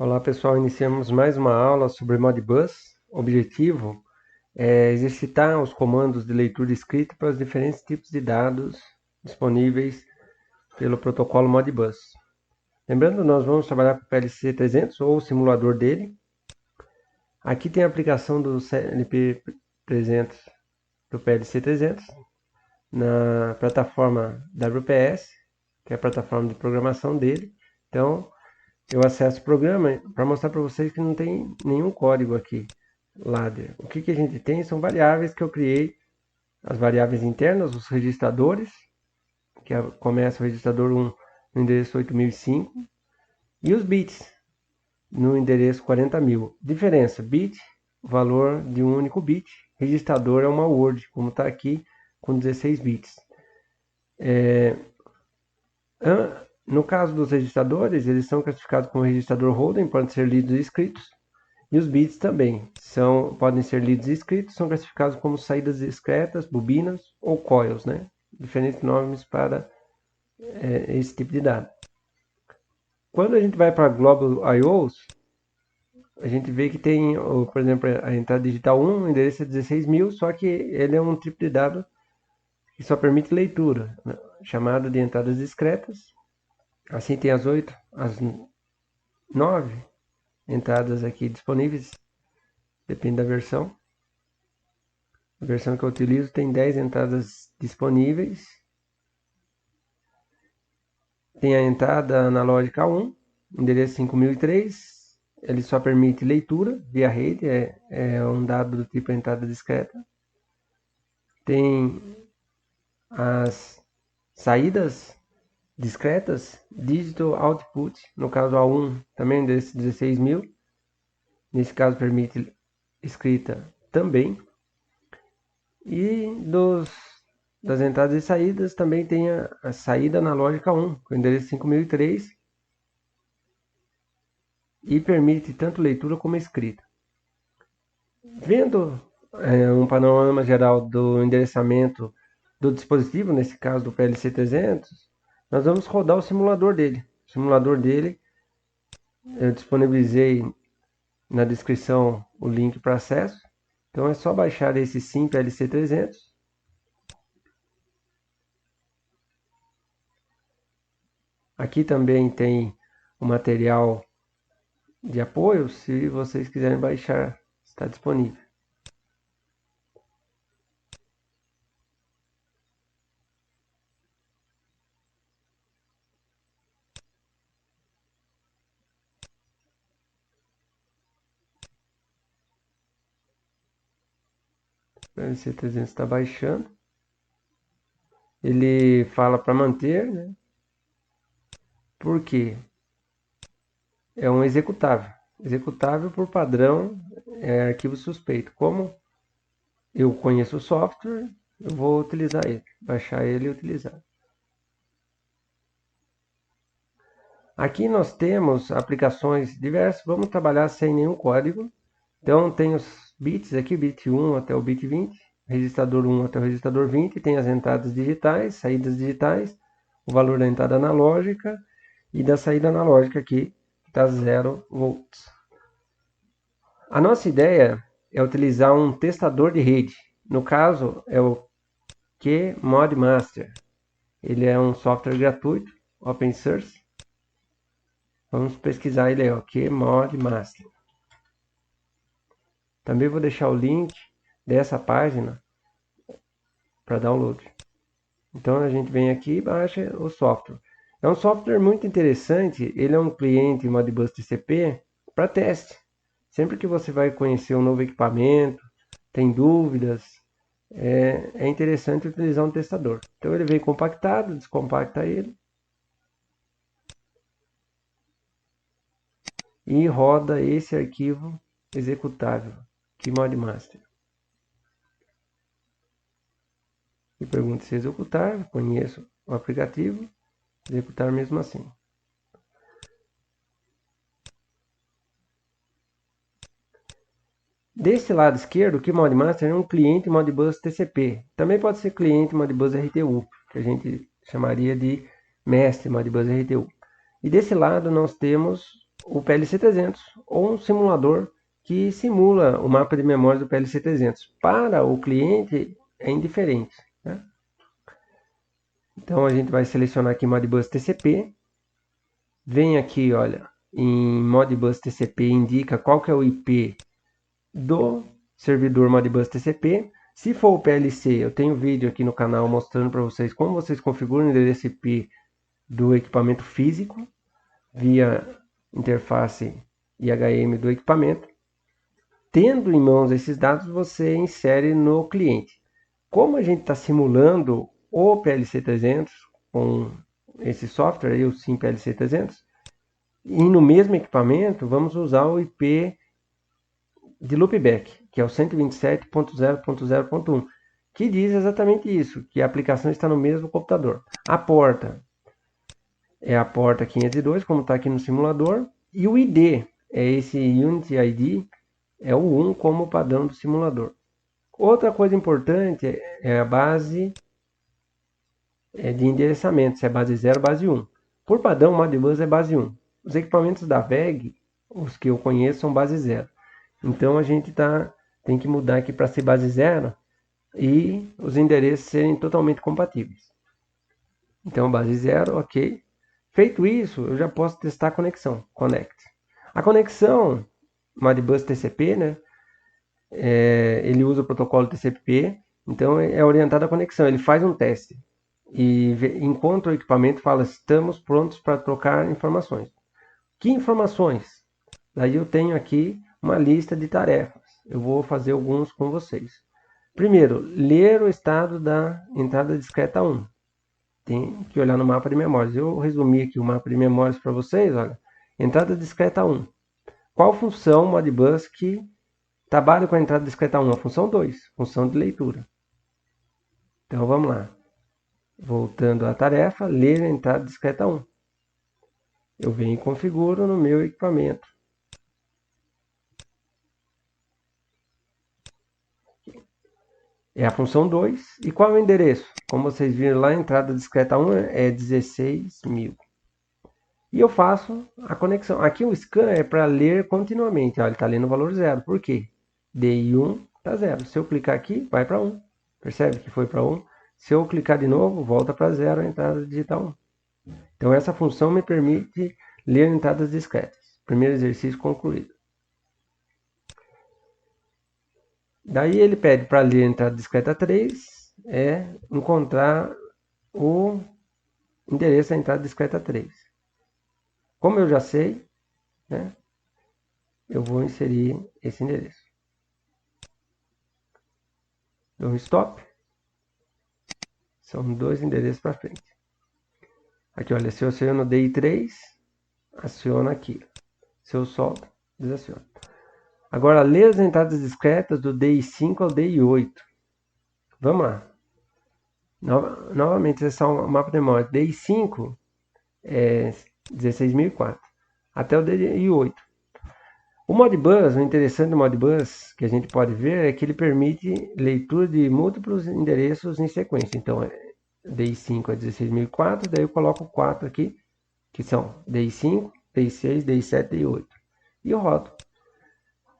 Olá pessoal, iniciamos mais uma aula sobre Modbus. O objetivo é exercitar os comandos de leitura e escrita para os diferentes tipos de dados disponíveis pelo protocolo Modbus. Lembrando, nós vamos trabalhar com o PLC 300 ou o simulador dele. Aqui tem a aplicação do CLP 300 do PLC 300 na plataforma WPS, que é a plataforma de programação dele. Então, eu acesso o programa para mostrar para vocês que não tem nenhum código aqui. Ladder. O que a gente tem são variáveis que eu criei, as variáveis internas, os registradores, que começa o registrador 1 no endereço 8005, e os bits no endereço 40.000. Diferença, bit, valor de um único bit, registrador é uma word, como está aqui, com 16 bits. No caso dos registradores, eles são classificados como registrador holding, podem ser lidos e escritos. E os bits também podem ser lidos e escritos, são classificados como saídas discretas, bobinas ou coils, né? Diferentes nomes para esse tipo de dado. Quando a gente vai para Global I/Os, a gente vê que tem, por exemplo, a entrada digital 1, o endereço é 16.000, só que ele é um tipo de dado que só permite leitura, né? Chamado de entradas discretas. Assim tem as 9 entradas aqui disponíveis, depende da versão. A versão que eu utilizo tem 10 entradas disponíveis. Tem a entrada analógica 1, endereço 5003. Ele só permite leitura via rede, é um dado do tipo entrada discreta. Tem as saídas discretas, digital output, no caso A1 também endereço 16.000. Nesse caso permite escrita também. E das entradas e saídas também tem a saída analógica 1, com o endereço 5003, e permite tanto leitura como escrita. Vendo um panorama geral do endereçamento do dispositivo, nesse caso do PLC 300, nós vamos rodar o simulador dele. O simulador dele, eu disponibilizei na descrição o link para acesso. Então é só baixar esse Sim PLC 300. Aqui também tem o material de apoio, se vocês quiserem baixar, está disponível. O LC300 está baixando. Ele fala para manter, né? Porque é um executável. Executável por padrão é arquivo suspeito. Como eu conheço o software, eu vou utilizar ele, baixar ele e utilizar. Aqui nós temos aplicações diversas, vamos trabalhar sem nenhum código. Então tem os bits aqui, bit 1 até o bit 20, registrador 1 até o registrador 20, tem as entradas digitais, saídas digitais, o valor da entrada analógica e da saída analógica aqui, que está 0 volts. A nossa ideia é utilizar um testador de rede. No caso, é o QModMaster. Ele é um software gratuito, open source. Vamos pesquisar ele aí, QModMaster. Também vou deixar o link dessa página para download. Então a gente vem aqui e baixa o software. É um software muito interessante, ele é um cliente Modbus TCP para teste. Sempre que você vai conhecer um novo equipamento, tem dúvidas, é interessante utilizar um testador. Então ele vem compactado, descompacta ele e roda esse arquivo executável, QModMaster. E pergunta se executar, conheço o aplicativo, executar mesmo assim. Desse lado esquerdo, o QModMaster é um cliente Modbus TCP. Também pode ser cliente Modbus RTU, que a gente chamaria de mestre Modbus RTU. E desse lado nós temos o PLC 300 ou um simulador que simula o mapa de memória do PLC 300. Para o cliente é indiferente, né? Então a gente vai selecionar aqui Modbus TCP. Vem aqui, olha, em Modbus TCP indica qual que é o IP do servidor Modbus TCP. Se for o PLC, eu tenho vídeo aqui no canal mostrando para vocês como vocês configuram o endereço IP do equipamento físico via interface IHM do equipamento. Tendo em mãos esses dados, você insere no cliente. Como a gente está simulando o PLC 300 com esse software, o SIM PLC 300, e no mesmo equipamento, vamos usar o IP de loopback, que é o 127.0.0.1, que diz exatamente isso, que a aplicação está no mesmo computador. A porta é a porta 502, como está aqui no simulador, e o ID é esse Unity ID, é o 1 como padrão do simulador. Outra coisa importante é a base de endereçamento, se é base 0 ou base 1. Por padrão, o Modbus é base 1. Os equipamentos da VEG, os que eu conheço, são base 0. Então a gente tem que mudar aqui para ser base 0 e os endereços serem totalmente compatíveis. Então base 0, ok. Feito isso, eu já posso testar a conexão, Connect. A conexão Modbus TCP, né? Ele usa o protocolo TCP, então é orientado à conexão, ele faz um teste. E enquanto o equipamento fala, estamos prontos para trocar informações. Que informações? Daí eu tenho aqui uma lista de tarefas. Eu vou fazer alguns com vocês. Primeiro, ler o estado da entrada discreta 1. Tem que olhar no mapa de memórias. Eu resumi aqui o mapa de memórias para vocês. Olha, entrada discreta 1. Qual função Modbus que trabalha com a entrada discreta 1? A função 2, função de leitura. Então vamos lá. Voltando à tarefa, ler a entrada discreta 1. Eu venho e configuro no meu equipamento. É a função 2. E qual é o endereço? Como vocês viram lá, a entrada discreta 1 é 16.000. E eu faço a conexão. Aqui o scan é para ler continuamente. Olha, ele está lendo o valor 0. Por quê? DI1 está 0. Se eu clicar aqui, vai para 1. Percebe que foi para 1? Se eu clicar de novo, volta para 0 a entrada digital 1. Então essa função me permite ler entradas discretas. Primeiro exercício concluído. Daí ele pede para ler a entrada discreta 3, encontrar o endereço da entrada discreta 3. Como eu já sei, né, eu vou inserir esse endereço. Dou um stop. São 2 endereços para frente. Aqui, olha, se eu aciono DI3, aciona aqui. Se eu solto, desaciona. Agora, lê as entradas discretas do DI5 ao DI8. Vamos lá. Novamente, esse é o mapa de memória. DI5 é 16.004. Até o DI8. O Modbus, o interessante do Modbus, que a gente pode ver, é que ele permite leitura de múltiplos endereços em sequência. Então, DI5 é 16.004, daí eu coloco 4 aqui, que são DI5, DI6, DI7, DI8. E eu rodo.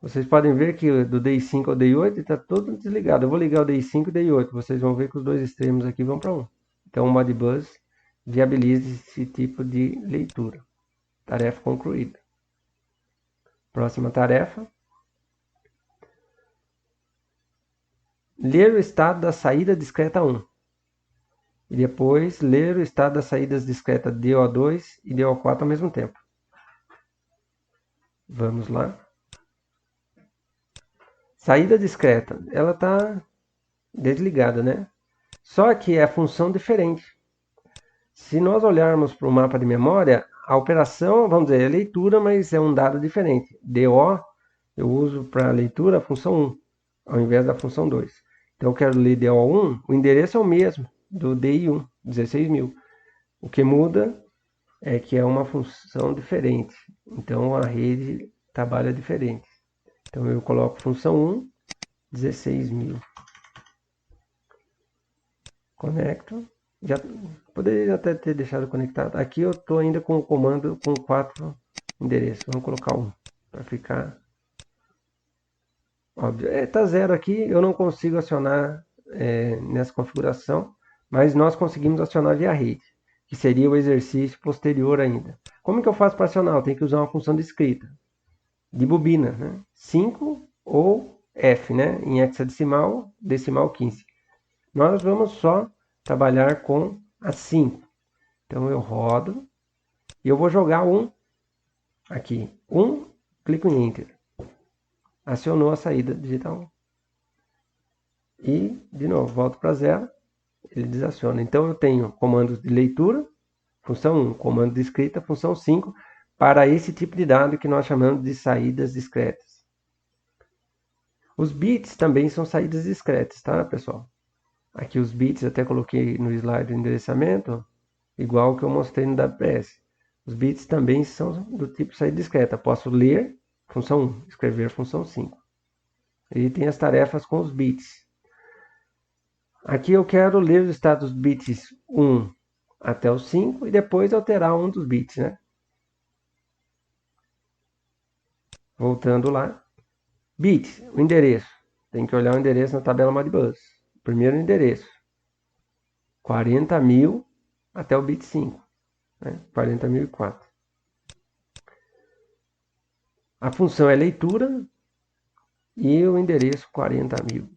Vocês podem ver que do DI5 ao DI8 está todo desligado. Eu vou ligar o DI5 e o DI8. Vocês vão ver que os dois extremos aqui vão para 1. Então o Modbus viabiliza esse tipo de leitura. Tarefa concluída. Próxima tarefa. Ler o estado da saída discreta 1. E depois ler o estado das saídas discretas DO2 e DO4 ao mesmo tempo. Vamos lá. Saída discreta, ela está desligada, né? Só que é a função diferente. Se nós olharmos para o mapa de memória, a operação, vamos dizer, é leitura, mas é um dado diferente. DO, eu uso para leitura a função 1, ao invés da função 2. Então eu quero ler DO1, o endereço é o mesmo do DI1, 16.000. O que muda é que é uma função diferente. Então a rede trabalha diferente. Então eu coloco função 1, 16.000. Conecto. Já poderia até ter deixado conectado. Aqui eu estou ainda com o comando com 4 endereço. Vamos colocar 1 para ficar óbvio. Tá 0 aqui, eu não consigo acionar nessa configuração, mas nós conseguimos acionar via rede, que seria o exercício posterior ainda. Como que eu faço para acionar? Eu tenho que usar uma função de escrita, de bobina, né? 5 ou F, né? Em hexadecimal, decimal 15. Nós vamos só trabalhar com a 5. Então eu rodo e eu vou jogar 1 aqui. 1, clico em Enter. Acionou a saída digital. E, de novo, volto para 0, ele desaciona. Então eu tenho comandos de leitura, função 1, comando de escrita, função 5, para esse tipo de dado que nós chamamos de saídas discretas. Os bits também são saídas discretas, tá, pessoal? Aqui os bits, até coloquei no slide de endereçamento, igual que eu mostrei no WPS. Os bits também são do tipo saída discreta. Posso ler, função 1, escrever, função 5. E tem as tarefas com os bits. Aqui eu quero ler os estados bits 1 até o 5 e depois alterar um dos bits, né? Voltando lá. Bits, o endereço. Tem que olhar o endereço na tabela Modbus. Primeiro endereço. 40.000 até o bit 5. Né? 40.004. A função é leitura e o endereço 40.000.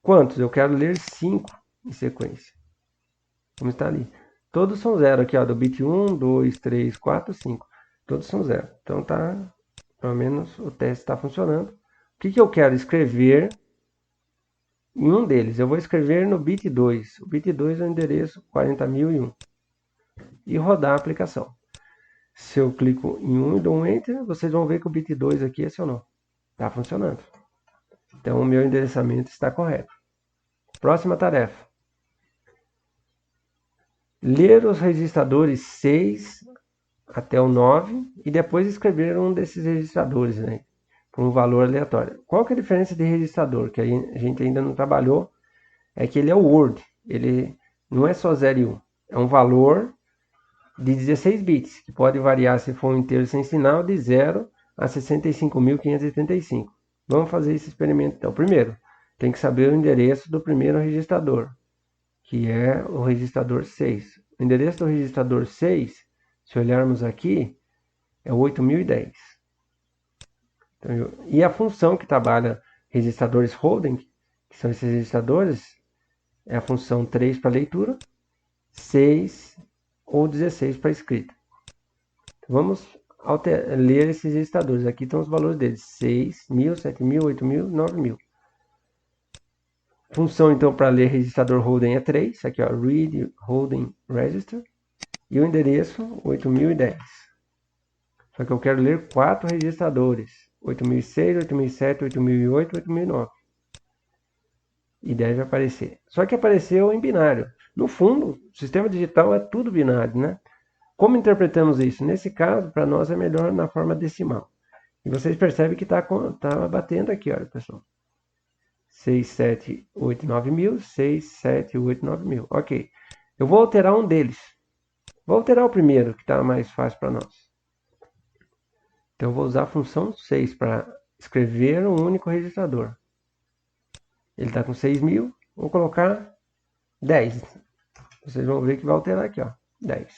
Quantos? Eu quero ler 5 em sequência. Como está ali. Todos são 0 aqui, ó, do bit 1, 2, 3, 4, 5. Todos são 0. Então tá, pelo menos o teste está funcionando. O que eu quero escrever em um deles? Eu vou escrever no bit 2. O bit 2 é o endereço 40.001. E rodar a aplicação. Se eu clico em 1 e dou um Enter, vocês vão ver que o bit 2 aqui acionou. Está funcionando. Então o meu endereçamento está correto. Próxima tarefa. Ler os registradores 6 até o 9 e depois escrever um desses registradores, né, por um valor aleatório. Qual que é a diferença de registrador, que a gente ainda não trabalhou? É que ele é o Word, ele não é só 0 e 1, é um valor de 16 bits, que pode variar se for um inteiro sem sinal de 0 a 65.585. Vamos fazer esse experimento então. Primeiro, tem que saber o endereço do primeiro registrador, que é o registrador 6. O endereço do registrador 6, se olharmos aqui, é o 8010. Então, e a função que trabalha registradores holding, que são esses registradores, é a função 3 para leitura, 6 ou 16 para escrita. Então, vamos ler esses registradores. Aqui estão os valores deles: 6, 1000, 7000, 8000, 9000. Função, então, para ler registrador holding é 3. Aqui, ó, read holding register. E o endereço 8010. Só que eu quero ler 4 registradores: 8006, 8007, 8008, 8009. E deve aparecer. Só que apareceu em binário. No fundo, o sistema digital é tudo binário, né? Como interpretamos isso? Nesse caso, para nós é melhor na forma decimal. E vocês percebem que está batendo aqui, olha, pessoal. 6789000, 6789000. Ok. Eu vou alterar um deles. Vou alterar o primeiro, que está mais fácil para nós. Então, eu vou usar a função 6 para escrever um único registrador. Ele está com 6.000. Vou colocar 10. Vocês vão ver que vai alterar aqui, ó. 10.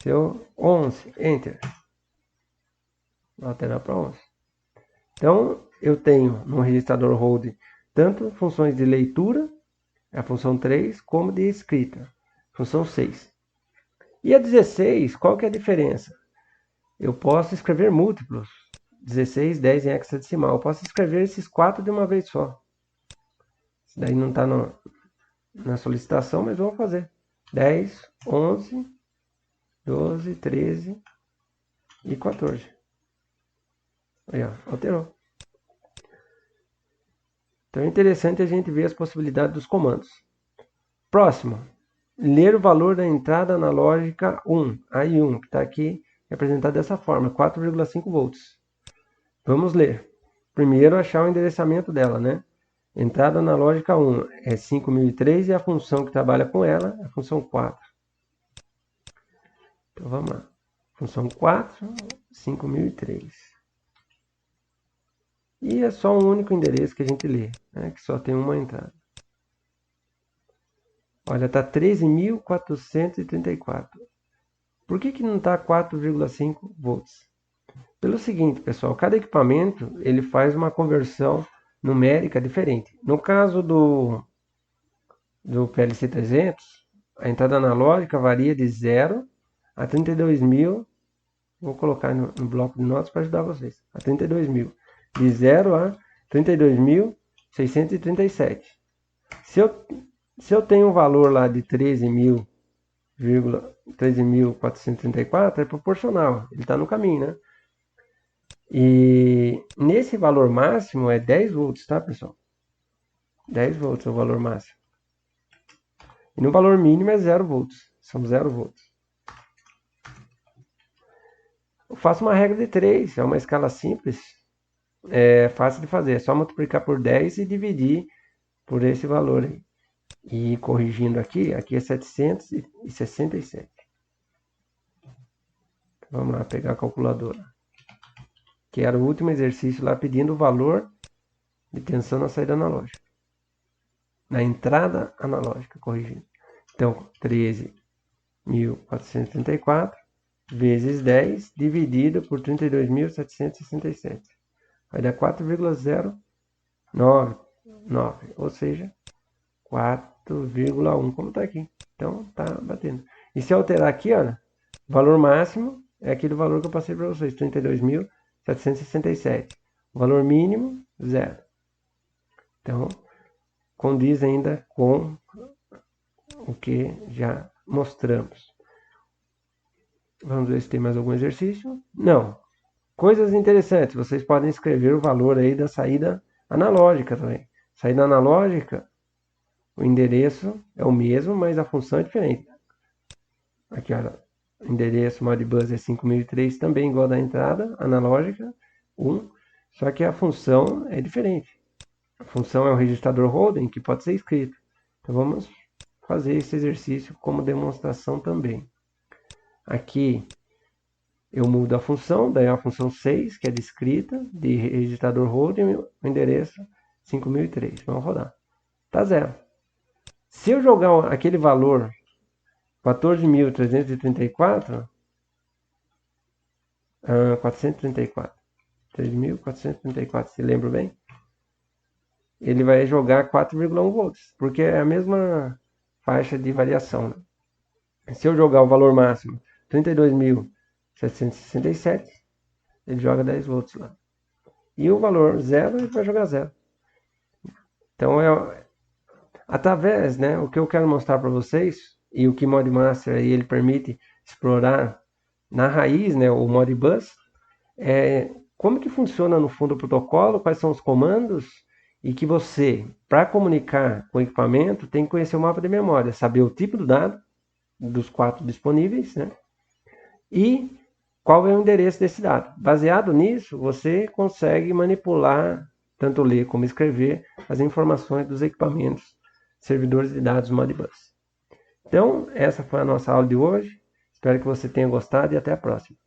Seu 11. Enter. Vou alterar para 11. Então, eu tenho no registrador hold tanto funções de leitura, a função 3, como de escrita, função 6. E a 16, qual que é a diferença? Eu posso escrever múltiplos. 16, 10 em hexadecimal. Eu posso escrever esses 4 de uma vez só. Isso daí não está na solicitação, mas vamos fazer. 10, 11, 12, 13 e 14. Aí, ó, alterou. Então é interessante a gente ver as possibilidades dos comandos. Próximo. Ler o valor da entrada analógica 1, AI1, que está aqui representado dessa forma, 4,5 volts. Vamos ler. Primeiro achar o endereçamento dela, né? Entrada analógica 1 é 5003 e a função que trabalha com ela é a função 4. Então vamos lá. Função 4, 5003. E é só um único endereço que a gente lê, né, que só tem uma entrada. Olha, está 13.434. Por que não está 4,5 volts? Pelo seguinte, pessoal, cada equipamento ele faz uma conversão numérica diferente. No caso do PLC 300, a entrada analógica varia de 0 a 32.000. Vou colocar no bloco de notas para ajudar vocês. A 32.000. De 0 a 32.637. Se eu tenho um valor lá de 13.434, é proporcional. Ele está no caminho, né? E nesse valor máximo é 10 volts, tá, pessoal? 10 volts é o valor máximo. E no valor mínimo é 0 volts. São 0 volts. Eu faço uma regra de 3. É uma escala simples. É fácil de fazer. É só multiplicar por 10 e dividir por esse valor aí. E corrigindo aqui é 767. Vamos lá pegar a calculadora. Que era o último exercício lá pedindo o valor de tensão na saída analógica. Na entrada analógica, corrigindo. Então, 13.434 vezes 10 dividido por 32.767. Vai dar 4,099, ou seja, 4,1, como está aqui. Então, está batendo. E se alterar aqui, olha, o valor máximo é aquele valor que eu passei para vocês, 32.767. O valor mínimo, 0. Então, condiz ainda com o que já mostramos. Vamos ver se tem mais algum exercício. Não. Coisas interessantes. Vocês podem escrever o valor aí da saída analógica também. Saída analógica, o endereço é o mesmo, mas a função é diferente. Aqui, olha, o endereço Modbus é 5003, também igual da entrada analógica, 1, só que a função é diferente. A função é um registrador holding que pode ser escrito. Então vamos fazer esse exercício como demonstração também. Aqui eu mudo a função, daí a função 6, que é de escrita, de registrador holding, o endereço 5003. Vamos rodar. Tá 0. Se eu jogar aquele valor 14.334, 3.434, se lembro bem, ele vai jogar 4,1 volts, porque é a mesma faixa de variação, né? Se eu jogar o valor máximo 32.767, ele joga 10 volts lá. E o valor 0, ele vai jogar 0. Então, através, né, o que eu quero mostrar para vocês, e o que Modmaster aí, ele permite explorar na raiz, né, o Modbus, como que funciona no fundo o protocolo, quais são os comandos, e que você, para comunicar com o equipamento, tem que conhecer o mapa de memória, saber o tipo do dado, dos 4 disponíveis, né, e qual é o endereço desse dado. Baseado nisso, você consegue manipular, tanto ler como escrever, as informações dos equipamentos, servidores de dados Modbus. Então, essa foi a nossa aula de hoje. Espero que você tenha gostado e até a próxima.